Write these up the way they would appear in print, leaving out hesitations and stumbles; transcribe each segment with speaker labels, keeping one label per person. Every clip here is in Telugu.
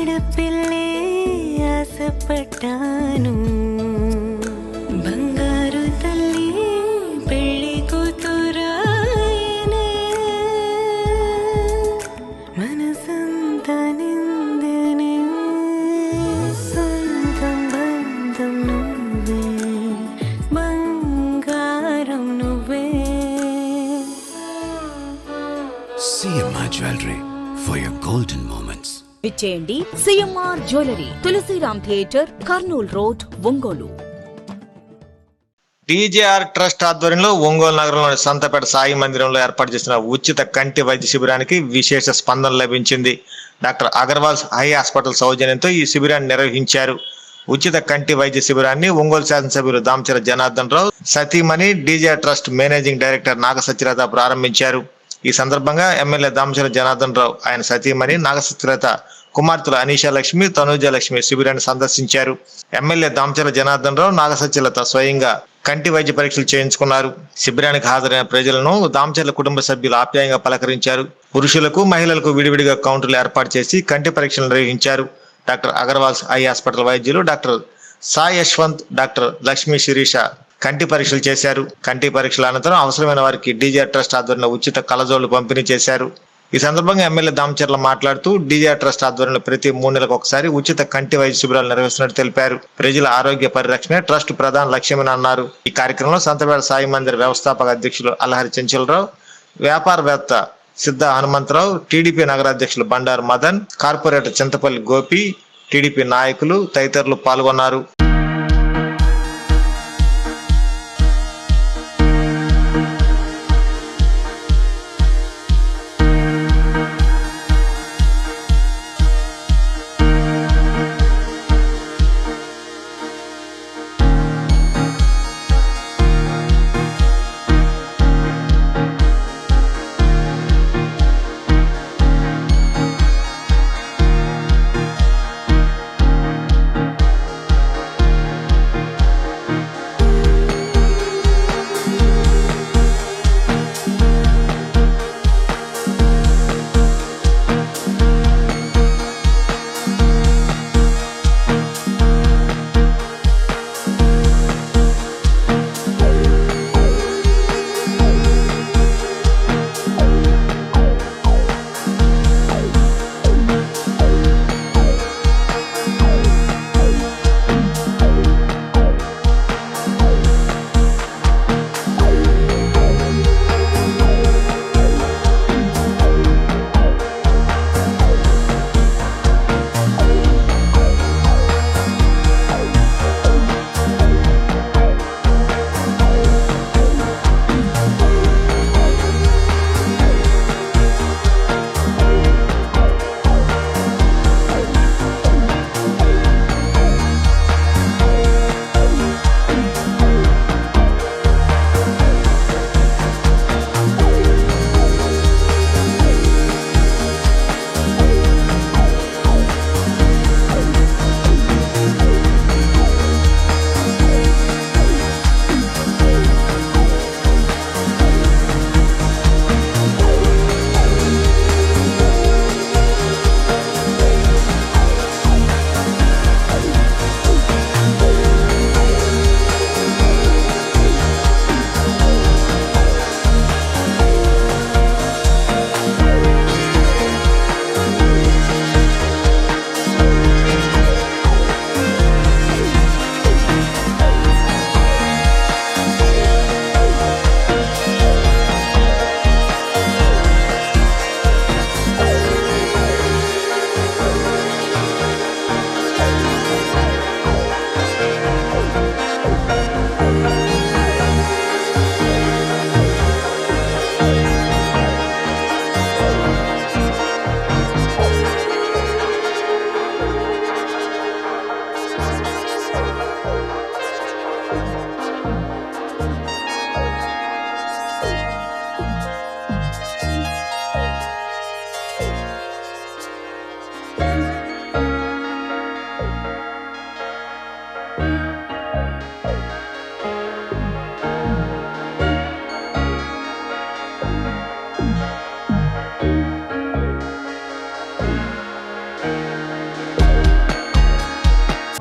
Speaker 1: ఆడపిల్లే ఆశపడ్డాను, బంగారు తల్లి పెళ్లి కూతురాయనే, మనసంతా నిందనే, సొంతం బంధం నువ్వే, బంగారం నువ్వే.
Speaker 2: CMR Jewelry for your golden moments.
Speaker 3: విచ్చేయండి CMR jewellery, Tulasiram theatre, Kurnool road, Ongole.
Speaker 4: TJR trust ఆధ్వర్యంలో ఒంగోలు నగరంలోని సంతపేట సాయి మందిరంలో ఏర్పాటు చేసిన ఉచిత కంటి వైద్య శిబిరానికి విశేష స్పందన లభించింది. డాక్టర్ అగర్వాల్స్ ఐ హాస్పిటల్ సౌజన్యంతో ఈ శిబిరాన్ని నిర్వహించారు. ఉచిత కంటి వైద్య శిబిరాన్ని ఒంగోలు శాసనసభ్యులు దామచల జనార్దన్ రావు సతీమణి TJR trust managing director Nagasatyalatha ప్రారంభించారు. ఈ సందర్భంగా ఎమ్మెల్యే దామచల జనార్దన్ రావు, ఆయన సతీమణి నాగసత్యలత కుమార్తెలు అనీషా లక్ష్మి, తనూజ లక్ష్మి శిబిరాన్ని సందర్శించారు. ఎమ్మెల్యే దామచల జనార్దన్ రావు, నాగసత్యలత స్వయంగా కంటి వైద్య పరీక్షలు చేయించుకున్నారు. శిబిరానికి హాజరైన ప్రజలను దామచర్ల కుటుంబ సభ్యులు ఆప్యాయంగా పలకరించారు. పురుషులకు మహిళలకు విడివిడిగా కౌంటర్లు ఏర్పాటు చేసి కంటి పరీక్షలు నిర్వహించారు. డాక్టర్ అగర్వాల్స్ ఐ హాస్పిటల్ వైద్యులు డాక్టర్ సాయి యశ్వంత్, డాక్టర్ లక్ష్మీ శిరీష కంటి పరీక్షలు చేశారు. కంటి పరీక్షల అనంతరం అవసరమైన వారికి టీజేఆర్ ట్రస్ట్ ఆధ్వర్యంలో ఉచిత కళ్ళజోళ్లు పంపిణీ చేశారు. ఈ సందర్భంగా ఎమ్మెల్యే దామచర్ల మాట్లాడుతూ టీజేఆర్ ట్రస్ట్ ఆధ్వర్యంలో ప్రతి 3 నెలలకు ఒకసారి ఉచిత కంటి వైద్య శిబిరాలు నిర్వహిస్తున్నట్టు తెలిపారు. ప్రజల ఆరోగ్య పరిరక్షణ ట్రస్ట్ ప్రధాన లక్ష్యమని అన్నారు. ఈ కార్యక్రమంలో సంతపేట సాయి మందిర్ వ్యవస్థాపక అధ్యక్షులు అల్లహరి చెంచలరావు, వ్యాపారవేత్త సిద్ధ హనుమంతరావు, టీడీపీ నగరాధ్యక్షులు బండారు మదన్, కార్పొరేటర్ చింతపల్లి గోపి, టీడీపీ నాయకులు తదితరులు పాల్గొన్నారు.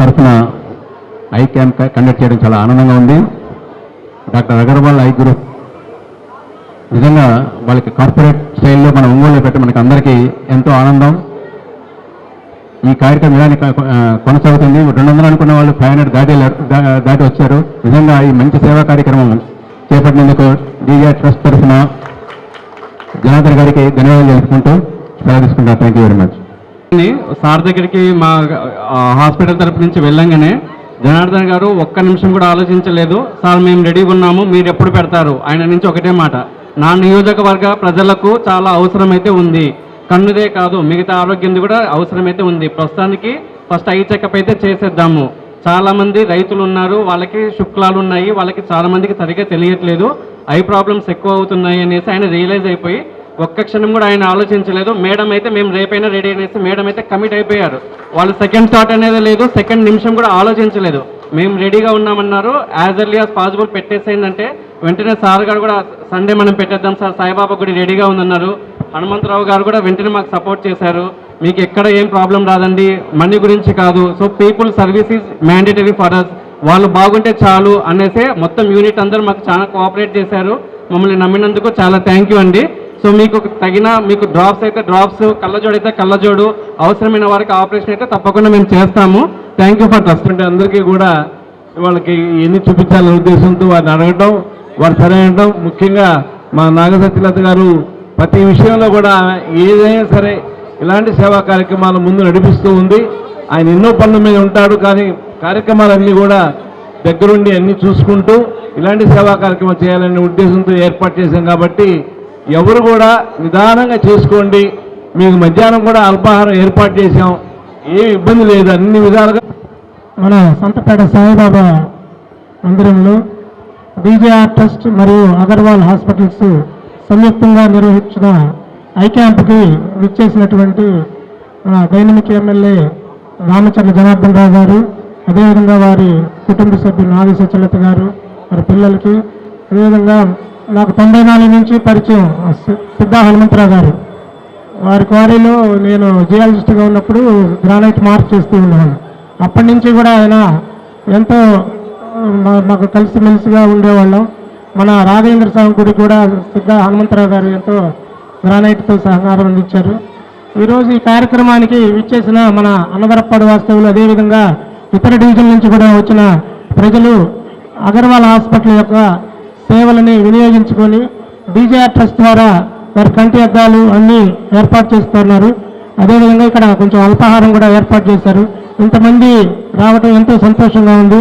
Speaker 5: తరఫున ఐ క్యాంప్ కండక్ట్ చేయడం చాలా ఆనందంగా ఉంది. డాక్టర్ అగర్వాల్ ఐ గ్రూప్ నిజంగా వాళ్ళకి కార్పొరేట్ స్టైల్లో మన ఒంగోలులో పెట్టి మనకి అందరికీ ఎంతో ఆనందం. ఈ కార్యక్రమం ఇలానే కొనసాగుతుంది. 200 అనుకున్న వాళ్ళు 500 దాటి వచ్చారు. నిజంగా ఈ మంచి సేవా కార్యక్రమం చేపట్టినందుకు డీజే ట్రస్ట్ తరఫున జనార్దన్ గారికి ధన్యవాదాలు తెలుసుకుంటూ సెలవు తీసుకుంటాను. Thank you very much.
Speaker 6: Sir దగ్గరికి మా హాస్పిటల్ తరపు నుంచి వెళ్ళంగానే జనార్దన్ గారు ఒక్క నిమిషం కూడా ఆలోచించలేదు. సార్ మేము రెడీగా ఉన్నాము, మీరు ఎప్పుడు పెడతారు? ఆయన నుంచి ఒకటే మాట, నా నియోజకవర్గ ప్రజలకు చాలా అవసరమైతే ఉంది, కన్నుదే కాదు మిగతా ఆరోగ్యంది కూడా అవసరమైతే ఉంది. ప్రస్తుతానికి ఫస్ట్ ఐ చెకప్ అయితే చేసేద్దాము. చాలామంది రైతులు ఉన్నారు, వాళ్ళకి శుక్లాలు ఉన్నాయి, వాళ్ళకి చాలామందికి సరిగ్గా తెలియట్లేదు, ఐ ప్రాబ్లమ్స్ ఎక్కువ అవుతున్నాయి అనేసి ఆయన రియలైజ్ అయిపోయి ఒక్క క్షణం కూడా ఆయన ఆలోచించలేదు. మేడం అయితే మేము రేపైనా రెడీ అనేసి మేడం అయితే కమిట్ అయిపోయారు. వాళ్ళు సెకండ్ థాట్ అనేది లేదు, సెకండ్ నిమిషం కూడా ఆలోచించలేదు. మేము రెడీగా ఉన్నామన్నారు, యాజ్ ఎర్లీ యాజ్ పాసిబుల్ పెట్టేసేయండి. వెంటనే సార్ గారు కూడా సండే మనం పెట్టేద్దాం సార్, సాయిబాబా గుడి రెడీగా ఉందన్నారు. హనుమంతరావు గారు కూడా వెంటనే మాకు సపోర్ట్ చేశారు. మీకు ఎక్కడ ఏం ప్రాబ్లం రాదండి, మనీ గురించి కాదు, so people service is mandatory for us, వాళ్ళు బాగుంటే చాలు అనేసి మొత్తం యూనిట్ అందరూ మాకు చాలా కోఆపరేట్ చేశారు. మమ్మల్ని నమ్మినందుకు చాలా థ్యాంక్ యూ అండి. సో మీకు తగిన మీకు డ్రాప్స్ అయితే డ్రాప్స్, కళ్ళజోడు అయితే కళ్ళజోడు, అవసరమైన వారికి ఆపరేషన్ అయితే తప్పకుండా మేము చేస్తాము. Thank you for trust. అందరికీ కూడా వాళ్ళకి ఎన్ని చూపించాలనే ఉద్దేశంతో వారిని అడగటం, వారు సరైన ముఖ్యంగా మా నాగసత్యలత గారు ప్రతి విషయంలో కూడా ఏదైనా సరే ఇలాంటి సేవా కార్యక్రమాలు ముందు నడిపిస్తూ ఉంది. ఆయన ఎన్నో పనుల మీద ఉంటాడు, కానీ కార్యక్రమాలన్నీ కూడా దగ్గరుండి అన్నీ చూసుకుంటూ ఇలాంటి సేవా కార్యక్రమం చేయాలనే ఉద్దేశంతో ఏర్పాటు చేశాం. కాబట్టి ఎవరు కూడా నిదానంగా చేసుకోండి. మీకు మధ్యాహ్నం కూడా అల్పాహారం ఏర్పాటు చేశాం, ఏం ఇబ్బంది లేదు. అన్ని విధాలుగా
Speaker 7: మన సంతపేట సాయిబాబా మందిరంలో బీజేఆర్ ట్రస్ట్ మరియు అగర్వాల్ హాస్పిటల్స్ సంయుక్తంగా నిర్వహించిన ఐ క్యాంప్కి విచ్చేసినటువంటి మన డైనమిక్ ఎమ్మెల్యే రామచంద్ర జనార్దన్ రావు గారు, అదేవిధంగా వారి కుటుంబ సభ్యులు నాగ సత్యలత గారు, వారి పిల్లలకి, అదేవిధంగా నాకు 94 నుంచి పరిచయం సిద్ధా హనుమంతరావు గారు. వారి క్వారీలో నేను జియాలజిస్ట్గా ఉన్నప్పుడు గ్రానైట్ మార్క్ చేస్తూ ఉండేవాడు. అప్పటి నుంచి కూడా ఆయన ఎంతో మాకు కలిసిమెలిసిగా ఉండేవాళ్ళం. మన రాఘవేంద్ర స్వామి గుడి కూడా సిద్ధా హనుమంతరావు గారు ఎంతో గ్రానైట్తో సహకారం అందించారు. ఈరోజు ఈ కార్యక్రమానికి విచ్చేసిన మన అన్నవరప్పాడు వాస్తవులు, అదేవిధంగా ఇతర డివిజన్ నుంచి కూడా వచ్చిన ప్రజలు అగర్వాల్ హాస్పిటల్ యొక్క సేవలని వినియోగించుకొని బీజేఆర్ ట్రస్ట్ ద్వారా వారి కంటి అద్దాలు అన్నీ ఏర్పాటు చేస్తున్నారు. అదేవిధంగా ఇక్కడ కొంచెం అల్పాహారం కూడా ఏర్పాటు చేశారు. ఇంతమంది రావడం ఎంతో సంతోషంగా ఉంది.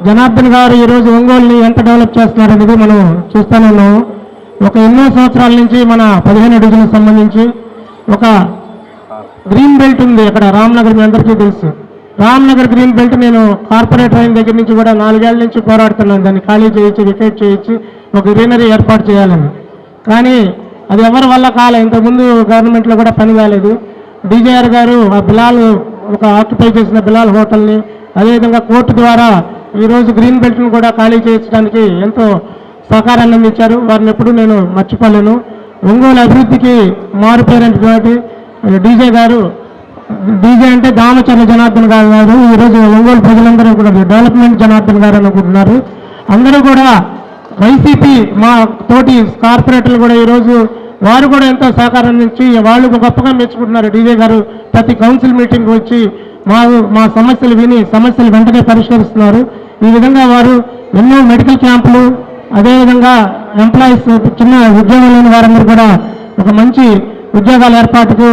Speaker 7: జనార్దన్ గారు ఈరోజు ఒంగోలుని ఎంత డెవలప్ చేస్తున్నారనేది మనం చూస్తూనే ఉన్నాము. ఒక ఎన్నో సంవత్సరాల నుంచి మన 15 డివిజన్కి సంబంధించి ఒక గ్రీన్ బెల్ట్ ఉంది అక్కడ రామ్నగర్, మీ అందరికీ తెలుసు. రామ్నగర్ గ్రీన్ బెల్ట్ నేను కార్పొరేటర్ అయిన దగ్గర నుంచి కూడా 4 ఏళ్ల నుంచి పోరాడుతున్నాను, దాన్ని ఖాళీ చేయించి వికేట్ చేయించి ఒక గ్రీనరీ ఏర్పాటు చేయాలని. కానీ అది ఎవరి వల్ల కాలే, ఇంతకుముందు గవర్నమెంట్లో కూడా పని కాలేదు. డీజేఆర్ గారు ఆ బిలాల్ ఒక ఆక్యుపై చేసిన బిలాల్ హోటల్ని, అదేవిధంగా కోర్టు ద్వారా ఈరోజు గ్రీన్ బెల్ట్ని కూడా ఖాళీ చేయించడానికి ఎంతో సహకారాన్ని అందించారు. వారిని ఎప్పుడు నేను మర్చిపోలేను. ఒంగోలు అభివృద్ధికి మారుపేరైనటువంటి డీజే గారు, డీజే అంటే దామచర్ల జనార్దన్ గారు ఈరోజు ఒంగోలు ప్రజలందరూ కూడా డెవలప్మెంట్ జనార్దన్ గారు అనుకుంటున్నారు. అందరూ కూడా వైసీపీ మా తోటి కార్పొరేటర్లు కూడా ఈరోజు వారు కూడా ఎంతో సహకారం నుంచి వాళ్ళు గొప్పగా మెచ్చుకుంటున్నారు. డీజే గారు ప్రతి కౌన్సిల్ మీటింగ్ వచ్చి మా సమస్యలు విని సమస్యలు వెంటనే పరిష్కరిస్తున్నారు. ఈ విధంగా వారు ఎన్నో మెడికల్ క్యాంపులు, అదేవిధంగా ఎంప్లాయీస్ చిన్న ఉద్యోగం లేని వారందరూ కూడా ఒక మంచి ఉద్యోగాల ఏర్పాటుకు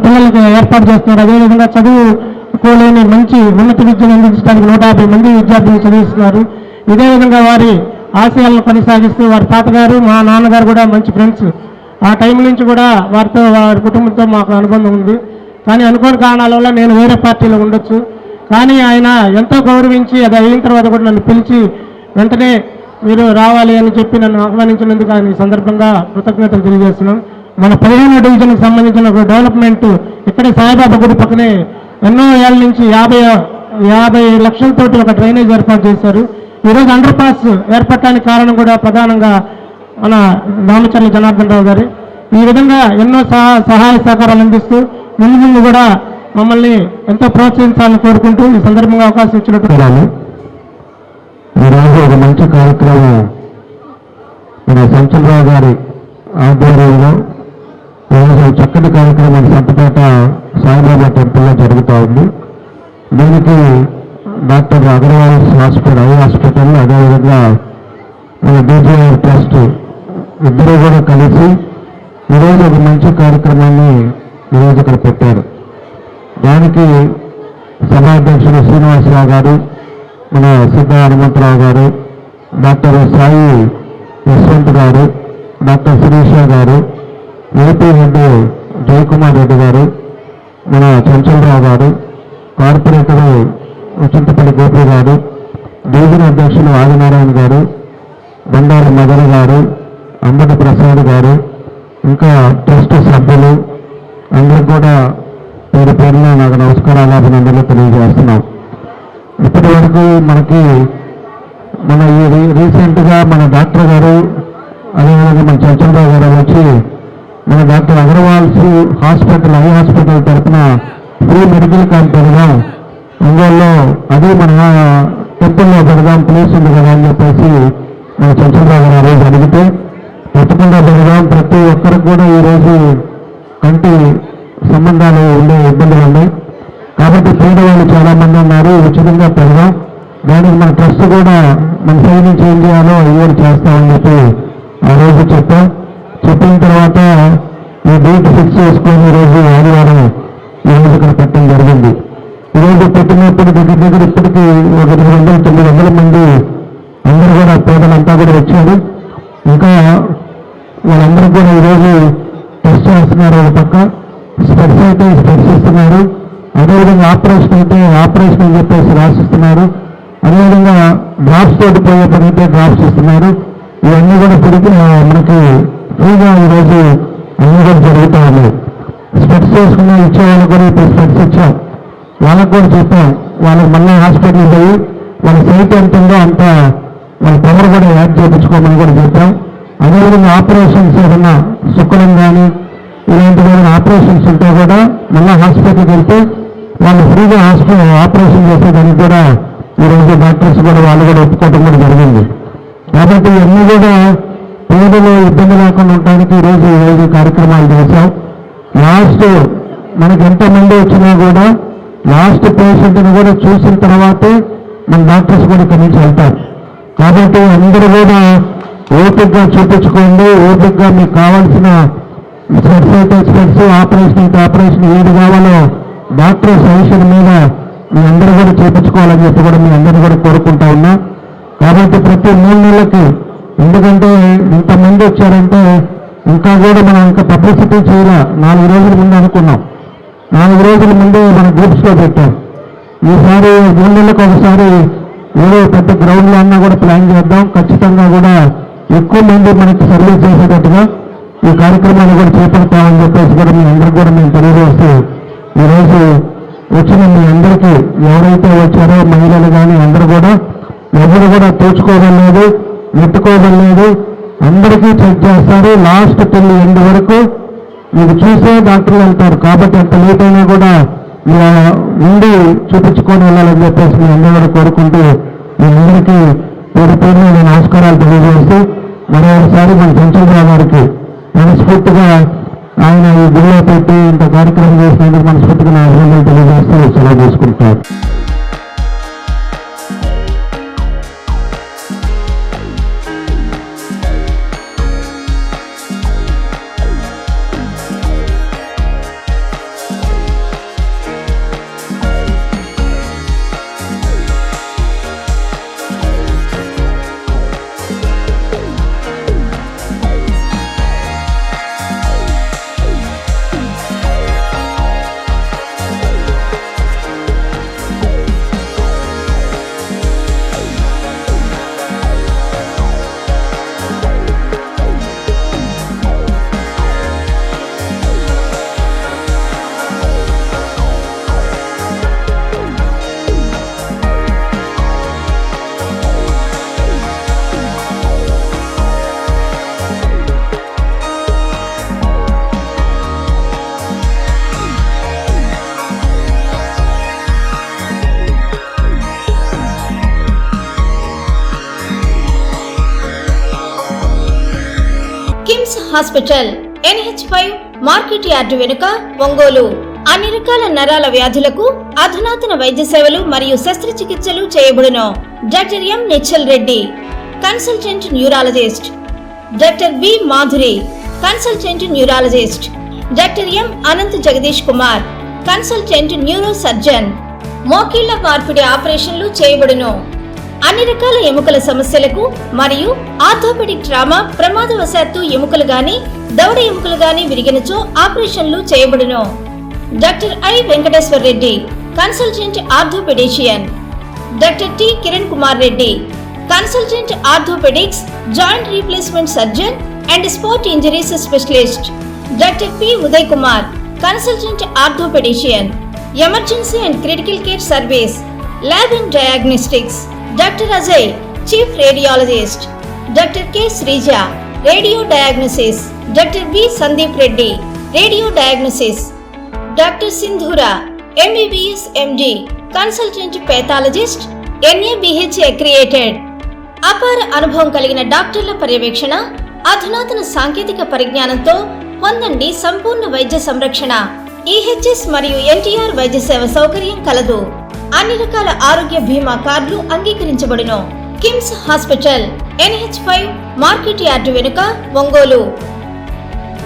Speaker 7: పిల్లలకి ఏర్పాటు చేస్తున్నారు. అదేవిధంగా చదువుకోలేని మంచి ఉన్నత విద్యను అందించడానికి 150 మంది విద్యార్థులు చదివిస్తున్నారు. ఇదే విధంగా వారి ఆశయాలను కొనసాగిస్తూ వారి తాతగారు మా నాన్నగారు కూడా మంచి ఫ్రెండ్స్. ఆ టైం నుంచి కూడా వారితో వారి కుటుంబంతో మాకు అనుబంధం ఉంది. కానీ అనుకోని కారణాల వల్ల నేను వేరే పార్టీలో ఉండొచ్చు. కానీ ఆయన ఎంతో గౌరవించి అది అయిన తర్వాత కూడా నన్ను పిలిచి వెంటనే మీరు రావాలి అని చెప్పి నన్ను ఆహ్వానించినందుకు ఆయన ఈ సందర్భంగా కృతజ్ఞతలు తెలియజేస్తున్నాం. మన 15వ డివిజన్కి సంబంధించిన ఒక డెవలప్మెంట్ ఇక్కడే సాయిబాబా గుడి పక్కనే ఎన్నో ఏళ్ళ నుంచి 50 లక్షలతోటి ఒక డ్రైనేజ్ ఏర్పాటు చేశారు. ఈరోజు అండర్ పాస్ ఏర్పడటానికి కారణం కూడా ప్రధానంగా మన రామచర్ల జనార్దన్ రావు గారు. ఈ విధంగా ఎన్నో సహాయ సహకారాలు అందిస్తూ ముందు కూడా మమ్మల్ని ఎంతో ప్రోత్సహించాలని కోరుకుంటూ ఈ సందర్భంగా అవకాశం ఇచ్చినట్టు
Speaker 5: ఈరోజు ఒక మంచి కార్యక్రమం మన సంచలరావు గారి ఆధ్వర్యంలో ఈరోజు చక్కటి కార్యక్రమం సంతపేట సాయిబాబా టెంపుల్లో జరుగుతూ ఉంది. దీనికి doctor Agarwal hospital eye hospital అదేవిధంగా మన బీజేఆర్ ట్రస్ట్ ఇద్దరు కూడా కలిసి ఈరోజు ఒక మంచి కార్యక్రమాన్ని ఈరోజు ఇక్కడ పెట్టారు. దానికి సభాధ్యక్షుడు శ్రీనివాసరావు గారు, మన సిద్ధ హనుమంతరావు గారు, డాక్టర్ సాయి యశ్వంత్ గారు, డాక్టర్ శిరీష గారు, ఏపీ హెడ్ జయకుమార్ రెడ్డి గారు, మన చంచలరావు గారు, కార్పొరేటర్ చింతపల్లి గోపి గారు, డివిజన్ అధ్యక్షులు ఆదినారాయణ గారు, బండారు మదన్ గారు, అంబటి ప్రసాద్ గారు, ఇంకా ట్రస్ట్ సభ్యులు అందరూ కూడా పేరు పేరున నాకు నమస్కారాలు అభినందనలు తెలియజేస్తున్నాం. ఇప్పటి వరకు మనకి మన ఈ రీసెంట్గా మన డాక్టర్ గారు అదేవిధంగా మన చంచలరావు గారు వచ్చి మన doctor Agarwals hospital eye hospital తరఫున ఫ్రీ మెడికల్ క్యాంప్ పెడదాం ఒంగోలులో, అది మన టెంపుల్లో పెడదాం, ప్లేస్ ఉంది కదా అని చెప్పేసి మన చంచలరావు గారు ఆ రోజు అడిగితే తప్పకుండా పెడదాం. ప్రతి ఒక్కరికి కూడా ఈరోజు కంటి సంబంధాలు ఉండే ఇబ్బందులు ఉన్నాయి కాబట్టి పేదవాళ్ళు చాలా మంది ఉన్నారు, ఉచితంగా పెడదాం, దానికి మన ట్రస్ట్ కూడా మన సైడ్ నుంచి ఏం చేయాలో ఇవ్వరు చేస్తామని చెప్పి ఆ రోజు చెప్పిన తర్వాత ఈ డేట్ ఫిక్స్ చేసుకొని ఈరోజు ఆదివారం ఈరోజు ఇక్కడ పెట్టడం జరిగింది. ఈరోజు పెట్టినప్పుడు దగ్గర ఇప్పటికీ ఒక 800-900 మంది అందరూ కూడా పేదలంతా కూడా వచ్చారు. ఇంకా వాళ్ళందరూ కూడా ఈరోజు టెస్ట్ చేస్తున్నారు. ఒక పక్క స్పెట్స్ అయితే స్పెట్స్ ఇస్తున్నారు, అదేవిధంగా ఆపరేషన్ అయితే ఆపరేషన్ అని చెప్పేసి రాసిస్తున్నారు, అదేవిధంగా డ్రాప్స్ తోటి పోయే పని అయితే డ్రాప్స్ ఇస్తున్నారు. ఇవన్నీ కూడా తిరిగి మనకి ఫ్రీగా ఈరోజు అన్నీ కూడా జరుగుతూ ఉన్నాయి. స్పెట్స్ చేసుకున్న ఇచ్చే వాళ్ళకి కూడా ఇప్పుడు స్పెట్స్ ఇచ్చాం, వాళ్ళకు కూడా చెప్పాం, వాళ్ళకి మళ్ళీ హాస్పిటల్ పోయి వాళ్ళ సైట్ ఎంత ఉందో అంత వాళ్ళ పవర్ కూడా యాడ్ చేయించుకోమని కూడా చెప్పాం. అదేవిధంగా ఆపరేషన్స్ ఏదన్నా శుక్రం కానీ ఇలాంటి ఏదైనా ఆపరేషన్స్ ఉంటే కూడా మళ్ళీ హాస్పిటల్కి వెళ్తే వాళ్ళు ఫ్రీగా ఆపరేషన్ చేసేదానికి కూడా ఈరోజు డాక్టర్స్ కూడా వాళ్ళు కూడా ఒప్పుకోవడం కూడా జరిగింది. కాబట్టి ఇవన్నీ కూడా పేదలు ఇబ్బంది లేకుండా ఉండడానికి ఈరోజు కార్యక్రమాలు చేశాం. లాస్ట్ మనకి ఎంతమంది వచ్చినా కూడా లాస్ట్ పేషెంట్ని కూడా చూసిన తర్వాతే మన డాక్టర్స్ కూడా ఇక్కడి నుంచి వెళ్తారు. కాబట్టి అందరూ కూడా ఓపికగా చూపించుకోండి, ఓపికగా మీకు కావాల్సిన స్పెట్స్ అయితే స్పెట్స్, ఆపరేషన్ అయితే ఆపరేషన్, ఏది కావాలో డాక్టర్ సజెషన్ మీద మీ అందరూ కూడా చేయించుకోవాలని చెప్పి కూడా మీ అందరూ కూడా కోరుకుంటా ఉన్నా. కాబట్టి ప్రతి 3 నెలలకి, ఎందుకంటే ఇంతమంది వచ్చారంటే ఇంకా కూడా మనం ఇంకా పబ్లిసిటీ చేయాల. 4 రోజుల ముందు అనుకున్నాం, 4 రోజుల ముందే మన గ్రూప్స్లో పెట్టాం. ఈసారి 3 నెలలకు ఒకసారి ఏదో పెద్ద గ్రౌండ్లో అన్నా కూడా ప్లాన్ చేద్దాం. ఖచ్చితంగా కూడా ఎక్కువ మంది మనకి సర్వీస్ చేసేటట్టుగా ఈ కార్యక్రమాన్ని కూడా చేపడతామని చెప్పేసి కూడా మీ అందరికీ కూడా మేము తెలియజేస్తూ ఈరోజు వచ్చిన మీ అందరికీ ఎవరైతే వచ్చారో మహిళలు కానీ అందరూ కూడా ఎవరు కూడా తోచుకోవడం లేదు, నెట్టుకోవడం లేదు, అందరికీ చెక్ చేస్తారు. లాస్ట్ టిల్ ఎండ్ వరకు మీకు చూసే డాక్టర్లు వెళ్తారు. కాబట్టి ఎంత లేట్ అయినా కూడా ఉండి చూపించుకొని వెళ్ళాలని చెప్పేసి మీ అందరూ కూడా కోరుకుంటూ మీ అందరికీ పేరు పేరు నేను నమస్కారాలు తెలియజేస్తూ మరోసారి మన చంచలరావు గారికి మనస్ఫూర్తిగా ఆయన ఈ గుడిలో పెట్టి ఇంత కార్యక్రమం చేసినందుకు మనస్ఫూర్తిగా నా అభినందనలు తెలియజేస్తూ సెలవు తీసుకుంటారు.
Speaker 8: హాస్పిటల్ NH5 మార్కెట్ యార్డు వెనుక ఒంగోలు. అన్ని రకాల నరాల వ్యాధులకు అధునాతన వైద్య సేవలు మరియు శస్త్రచికిత్సలు చేయబడును. Doctor M Nichal Reddy, consultant neurologist. Doctor B Madhuri, consultant neurologist. Doctor M Anant Jagadish Kumar, consultant neuro surgeon. మోకీళ్ల మార్పిడి ఆపరేషన్లు చేయబడును. అన్ని రకాల ఎముకల సమస్యలకు మరియు ఆర్థోపెడిక్ ట్రామా, ప్రమాదవశాత్తు ఎముకలు గాని దవడ ఎముకలు గాని విరిగినచో ఆపరేషన్లు చేయబడును. Doctor I Venkateshwar Reddy, consultant orthopaedician. Doctor T Kiran Kumar Reddy, consultant orthopaedics, joint replacement surgeon and sport injuries specialist. Doctor P Uday Kumar, consultant orthopaedician. Emergency and critical care service, lab and diagnostics. Doctor Ajay, chief radiologist. Doctor K Sreeja, radio diagnosis. Doctor B Sandeep Reddy, radio diagnosis. Doctor Sindhura, MBBS MD, consultant pathologist, NABH accredited. అపార అనుభవం కలిగిన డాక్టర్ల పర్యవేక్షణ, అధునాతన సాంకేతిక పరిజ్ఞానంతో పొందండి సంపూర్ణ వైద్య సంరక్షణ. EHS మరియు NTR వైద్య సేవ సౌకర్యం కలదు. అన్ని రకాల ఆరోగ్య బీమా కార్డులు అంగీకరించబడును. KIMS hospital NH5 market yard వెనుక ఒంగోలు.